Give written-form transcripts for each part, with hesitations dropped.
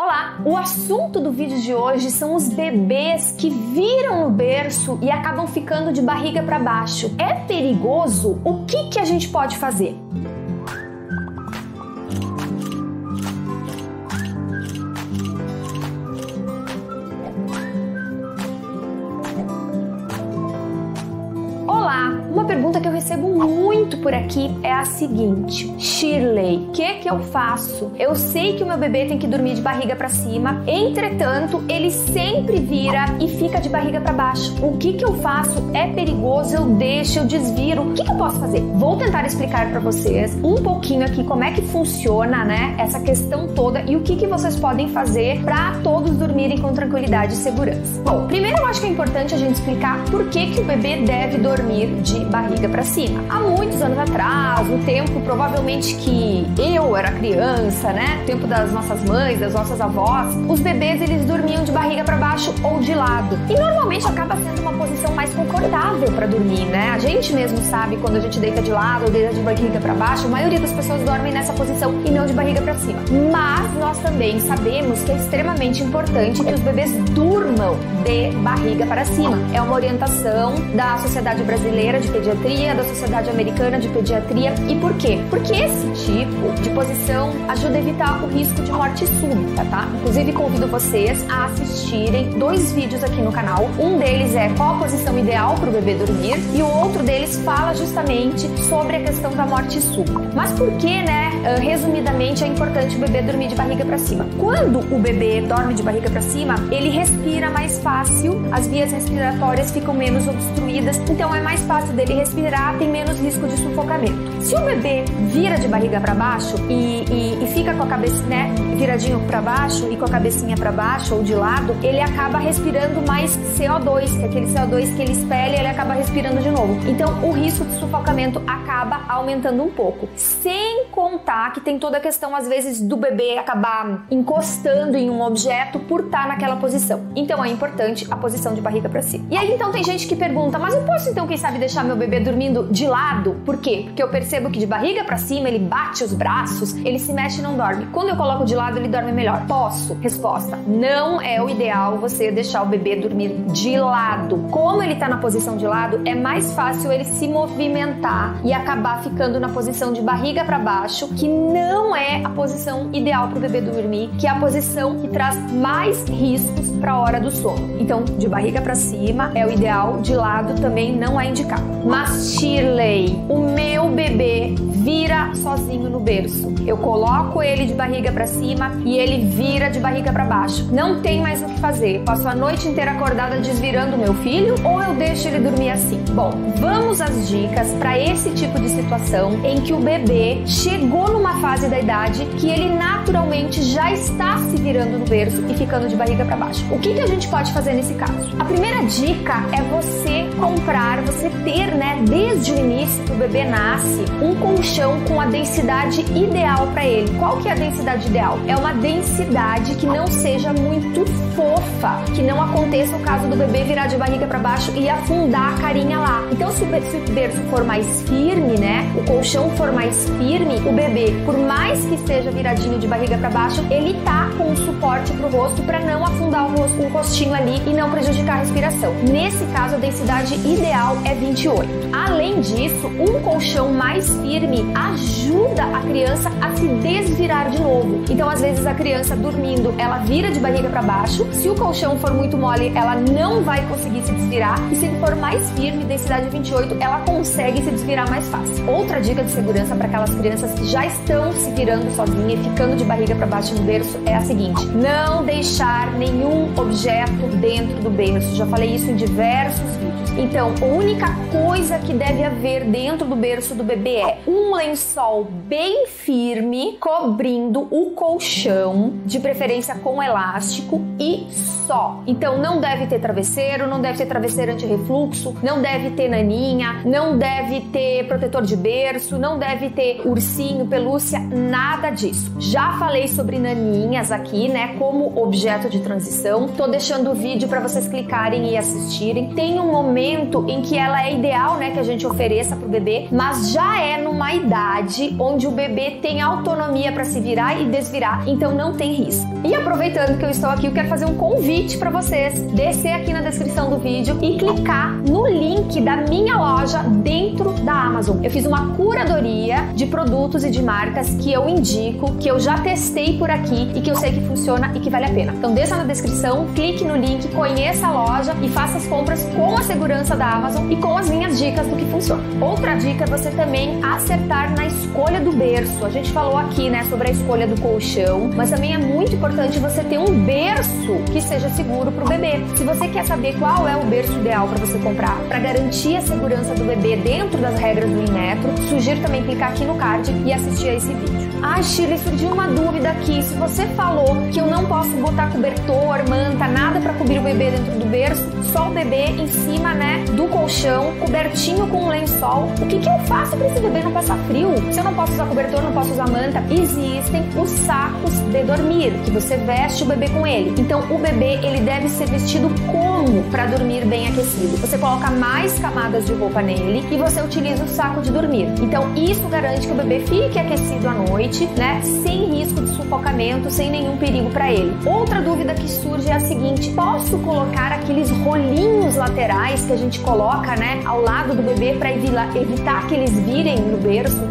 Olá! O assunto do vídeo de hoje são os bebês que viram no berço e acabam ficando de barriga para baixo. É perigoso? O que a gente pode fazer? Olá! Uma pergunta que eu recebo muito por aqui é a seguinte: Shirley, o que eu faço? Eu sei que o meu bebê tem que dormir de barriga para cima, entretanto, ele sempre vira e fica de barriga para baixo. O que eu faço? É perigoso? Eu deixo? Eu desviro? O que eu posso fazer? Vou tentar explicar para vocês um pouquinho aqui como é que funciona, né, essa questão toda e o que vocês podem fazer para todos dormirem com tranquilidade e segurança. Bom, primeiro eu acho que é importante a gente explicar por que o bebê deve dormir de barriga para cima. Há muitos anos atrás, no tempo provavelmente que eu era criança, né, no tempo das nossas mães, das nossas avós, os bebês eles dormiam de barriga para baixo ou de lado. E normalmente acaba sendo uma posição mais confortável para dormir, né? A gente mesmo sabe quando a gente deita de lado ou deita de barriga para baixo, a maioria das pessoas dormem nessa posição e não de barriga para cima. Mas nós também sabemos que é extremamente importante que os bebês durmam de barriga para cima. É uma orientação da Sociedade Brasileira de Pediatria, da Sociedade Americana de Pediatria. E por quê? Porque esse tipo de posição ajuda a evitar o risco de morte súbita, tá? Inclusive convido vocês a assistirem 2 vídeos aqui no canal. Um deles é qual a posição ideal para o bebê dormir e o outro deles fala justamente sobre a questão da morte súbita. Mas por que, né, resumidamente é importante o bebê dormir de barriga para cima? Quando o bebê dorme de barriga para cima, ele respira mais fácil, as vias respiratórias ficam menos obstruídas, então é mais fácil dele respirar, tem menos risco de sufocamento. Se o bebê vira de barriga para baixo e fica com a cabeça, né, viradinho para baixo e com a cabecinha para baixo ou de lado, ele acaba respirando mais CO2, que é aquele CO2 que ele espelha, ele acaba respirando de novo. Então o risco de sufocamento acaba aumentando um pouco. Sem contar que tem toda a questão, às vezes, do bebê acabar encostando em um objeto por estar naquela posição. Então é importante a posição de barriga para cima. E aí então tem gente que pergunta, mas eu posso então, quem sabe, deixar meu bebê dormindo de lado? Por quê? Porque eu percebo que de barriga para cima ele bate os braços, ele se mexe e não dorme. Quando eu coloco de lado ele dorme melhor. Posso? Resposta: não é o ideal você deixar o bebê dormir de lado. Como ele tá na posição de lado, é mais fácil ele se movimentar e acabar ficando na posição de barriga para baixo, que não é a posição ideal para o bebê dormir, que é a posição que traz mais riscos para a hora do sono. Então, de barriga para cima é o ideal, de lado também não é indicado. Mas Shirley, o meu bebê vira sozinho no berço. Eu coloco ele de barriga para cima e ele vira de barriga para baixo. Não tem mais o que fazer. Passo a noite inteira acordada desvirando o meu filho ou eu deixo ele dormir assim? Bom, vamos às dicas para esse tipo de situação em que o bebê chegou numa fase da idade que ele naturalmente já está se virando no berço e ficando de barriga para baixo. O que a gente pode fazer nesse caso? A primeira dica é você comprar, você ter, né, desde o início que o bebê nasce, um colchão com a densidade ideal para ele. Qual que é a densidade ideal? É uma densidade que não seja muito fofa, que não aconteça o caso do bebê virar de barriga para baixo e afundar a carinha lá. Então, se o berço for mais firme, né, o colchão for mais firme, o bebê, por mais que esteja viradinho de barriga para baixo, ele tá com um suporte pro rosto para não afundar o rostinho ali e não prejudicar a respiração. Nesse caso, a densidade ideal é 28. Além disso, um colchão mais firme ajuda a criança a se desvirar de novo. Então, às vezes, a criança dormindo, ela vira de barriga para baixo. Se o colchão for muito mole, ela não vai conseguir se desvirar. E se ele for mais firme, densidade 28, ela consegue se desvirar mais fácil. Outra dica de segurança para aquelas crianças que já estão se virando sozinha e ficando de barriga para baixo no berço é a seguinte: não deixar nenhum objeto dentro do berço. Já falei isso em diversos vídeos. Então, a única coisa que deve haver dentro do berço do bebê é um lençol bem firme cobrindo o colchão, de preferência com elástico, e só. Então, não deve ter travesseiro, não deve ter travesseiro anti-refluxo, não deve ter naninha, não deve ter protetor de berço, não deve ter ursinho, pelúcia, nada disso. Já falei sobre naninhas aqui, né, como objeto de transição. Tô deixando o vídeo para vocês clicarem e assistirem. Tem um momento momento em que ela é ideal, né, que a gente ofereça pro bebê, mas já é numa idade onde o bebê tem autonomia para se virar e desvirar, então não tem risco. E aproveitando que eu estou aqui, eu quero fazer um convite para vocês descer aqui na descrição do vídeo e clicar no link da minha loja dentro da Amazon. Eu fiz uma curadoria de produtos e de marcas que eu indico, que eu já testei por aqui e que eu sei que funciona e que vale a pena. Então desça na descrição, clique no link, conheça a loja e faça as compras com a segurança da Amazon e com as minhas dicas do que funciona. Outra dica é você também acertar na escolha do berço. A gente falou aqui, né, sobre a escolha do colchão, mas também é muito importante você ter um berço que seja seguro para o bebê. Se você quer saber qual é o berço ideal para você comprar, para garantir a segurança do bebê dentro das regras do Inmetro, sugiro também clicar aqui no card e assistir a esse vídeo. Ah, Shirley, surgiu uma dúvida aqui. Se você falou que eu não posso botar cobertor, manta, nada para cobrir o bebê dentro do berço, só o bebê em cima, né, do colchão, cobertinho com um lençol, o que eu faço para esse bebê não passar frio? Se eu não posso usar cobertor, não posso usar manta, existem os sacos de dormir, que você veste o bebê com ele. Então, o bebê, ele deve ser vestido como para dormir bem aquecido? Você coloca mais camadas de roupa nele e você utiliza o saco de dormir. Então, isso garante que o bebê fique aquecido à noite, né, sem risco de sufocamento, sem nenhum perigo para ele. Outra dúvida que surge é a seguinte: posso colocar aqueles rolinhos laterais que a gente coloca, né, ao lado do bebê para evitar que eles virem no berço?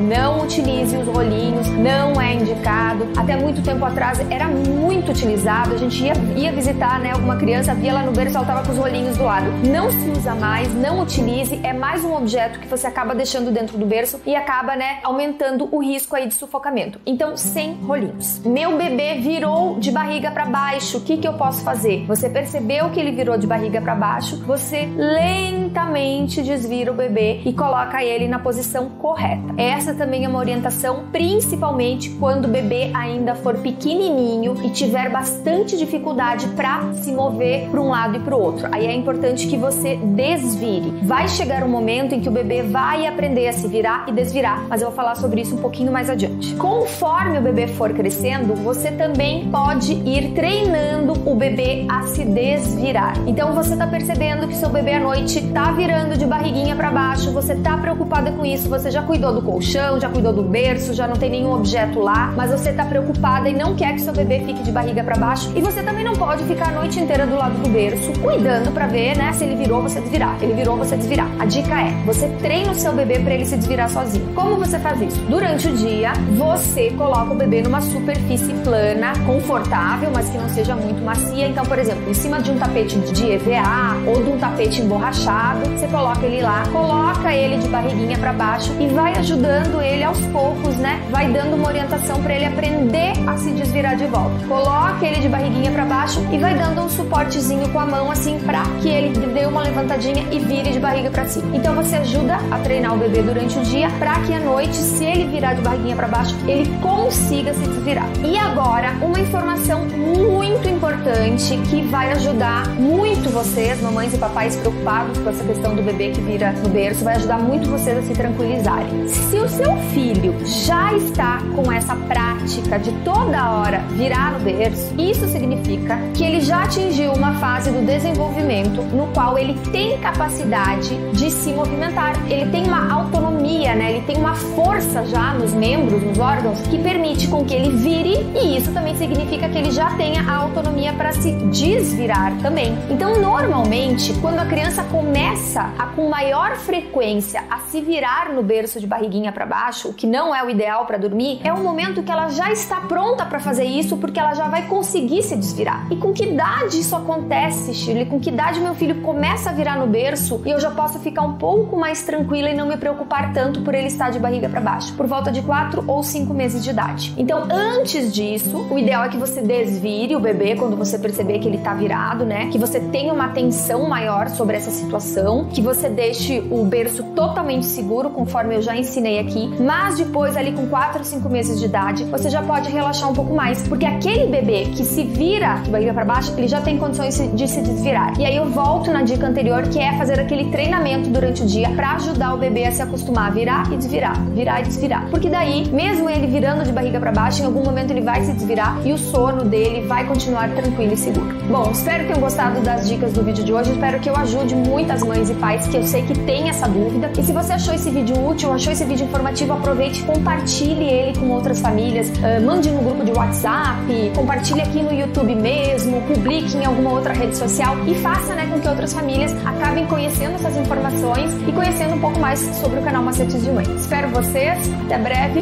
Não utilize os rolinhos, não é indicado. Até muito tempo atrás era muito utilizado, a gente ia visitar, né, alguma criança, via lá no berço, ela tava com os rolinhos do lado. Não se usa mais, não utilize, é mais um objeto que você acaba deixando dentro do berço e acaba, né, aumentando o risco aí de sufocamento. Então, sem rolinhos. Meu bebê virou de barriga para baixo, o que eu posso fazer? Você percebeu que ele virou de barriga para baixo, você lentamente desvira o bebê e coloca ele na posição correta. Essa também é uma orientação, principalmente quando o bebê ainda for pequenininho e tiver bastante dificuldade para se mover para um lado e para o outro. Aí é importante que você desvire. Vai chegar um momento em que o bebê vai aprender a se virar e desvirar, mas eu vou falar sobre isso um pouquinho mais adiante. Conforme o bebê for crescendo, você também pode ir treinando o bebê a se desvirar. Então você tá percebendo que seu bebê à noite tá virando de barriguinha para baixo, você tá preocupada com isso, você já cuidou do colchão, já cuidou do berço, já não tem nenhum objeto lá, mas você tá preocupada e não quer que seu bebê fique de barriga para baixo, e você também não pode ficar a noite inteira do lado do berço cuidando para ver, né, se ele virou, você desvirar, ele virou, você desvirar. A dica é, você treina o seu bebê para ele se desvirar sozinho. Como você faz isso? Durante o dia, você coloca o bebê numa superfície plana, confortável, mas que não seja muito macia. Então, por exemplo, em cima de um tapete de EVA ou de um tapete emborrachado, você coloca ele lá, coloca ele de barriguinha para baixo e vai ajudando ele aos poucos, né? Vai dando uma orientação para ele aprender a se desvirar de volta. Coloca ele de barriguinha para baixo e vai dando um suportezinho com a mão assim para que ele dê uma levantadinha e vire de barriga para cima. Então você ajuda a treinar o bebê durante o dia para que à noite, se ele virar de barriguinha para baixo, ele consiga se desvirar. E agora, uma informação muito importante que vai ajudar muito vocês, mamães e papais preocupados com essa questão do bebê que vira no berço, vai ajudar muito vocês a se tranquilizarem. Se o seu filho já está com essa prática de toda hora virar no berço, isso significa que ele já atingiu uma fase do desenvolvimento no qual ele tem capacidade de se movimentar. Ele tem uma autonomia, né? Ele tem uma força já nos membros, nos órgãos, que permite com que ele vire, e isso também significa que ele já tenha a autonomia para se desvirar também. Então, normalmente, quando a criança começa a, com maior frequência, a se virar no berço de barriguinha para baixo, o que não é o ideal para dormir, é um momento que ela já está pronta para fazer isso, porque ela já vai conseguir se desvirar. E com que idade isso acontece, Shirley? Com que idade meu filho começa a virar no berço e eu já posso ficar um pouco mais tranquila e não me preocupar tanto por ele estar de barriga para baixo? Por volta de 4 ou 5 meses de idade. Então, antes disso, o ideal é que você desvire o bebê quando você perceber que ele tá virado, né? Que você tenha uma atenção maior sobre essa situação, que você deixe o berço totalmente seguro, conforme eu já ensinei aqui, mas depois, ali com 4 ou 5 meses de idade, você já pode relaxar um pouco mais, porque aquele bebê que se vira de barriga para baixo, ele já tem condições de se desvirar. E aí eu volto na dica anterior, que é fazer aquele treinamento durante o dia para ajudar o bebê a se acostumar a virar e desvirar, virar e desvirar. Porque daí, mesmo ele virando de barriga para baixo, em algum momento ele vai se desvirar e o sono dele vai continuar continuar tranquilo e seguro. Bom, espero que tenham gostado das dicas do vídeo de hoje, espero que eu ajude muitas mães e pais que eu sei que têm essa dúvida. E se você achou esse vídeo útil, achou esse vídeo informativo, aproveite e compartilhe ele com outras famílias, mande no grupo de WhatsApp, compartilhe aqui no YouTube mesmo, publique em alguma outra rede social e faça, né, com que outras famílias acabem conhecendo essas informações e conhecendo um pouco mais sobre o canal Macetes de Mãe. Espero vocês, até breve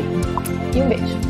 e um beijo!